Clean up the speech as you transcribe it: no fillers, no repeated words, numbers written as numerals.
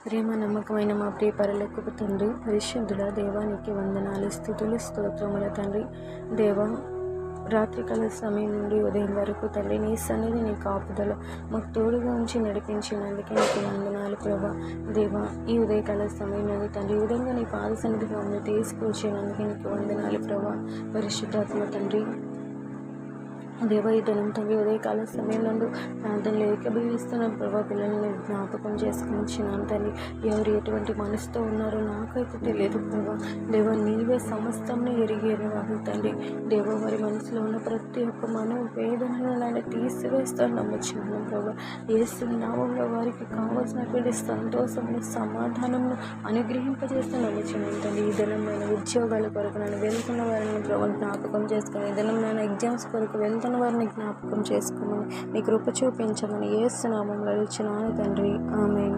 ప్రేమ నమ్మకమైన మా ప్రియ పరలోకపు తండ్రి, పరిశుద్ధుల దేవానికి వందనాలు, స్తుతులు, స్తోత్రముల తండ్రి. దేవా, రాత్రికాల సమయం నుండి ఉదయం వరకు తండ్రి నీ సన్నిధి, నీ కాపుదల మాకు తోడుగా ఉంచి నడిపించినందుకే నీకు వందనాలు ప్రభా. దేవా, ఈ ఉదయకాల సమయం నుండి తండ్రి ఈ విధంగా నీ పాద సన్నిధికి మమ్మల్ని తీసుకొచ్చినందుకే నీకు వందనాలు ప్రభా. పరిశుద్ధాత్మ తండ్రి, దేవ, ఈ దినం తండ్రి ఉదయకాల సమయంలో ప్రాంతంలో ఏకీభవిస్తున్న ప్రభా, పిల్లల్ని జ్ఞాపకం చేసుకుని వచ్చినాను తండ్రి. ఎవరు ఎటువంటి మనసుతో ఉన్నారో నాకైతే తెలియదు ప్రభా. దేవ, నీవే సమస్తంని ఎరిగేవాడు తండ్రి. దేవ, వారి మనసులో ఉన్న ప్రతి ఒక్క వేదనను నేను తీసివేస్తాను నమ్మొచ్చినాను ప్రభా. యేసు నామంలో వారికి కావాల్సినటువంటి సంతోషంను, సమాధానంను అనుగ్రహింపజేస్తూ నమ్మొచ్చినాను తండ్రి. ఈ దినం నేను ఉద్యోగాల కొరకు నన్ను వెళ్తున్న వారిని ప్రభా జ్ఞాపకం చేసుకుని, ఈ దినం నేను ఎగ్జామ్స్ కొరకు వెళ్తున్న వారిని జ్ఞాపకం చేసుకోమని, నీ కృప చూపించమని యేసు నామములో అడుగుచున్నాను తండ్రి. ఆమేన్.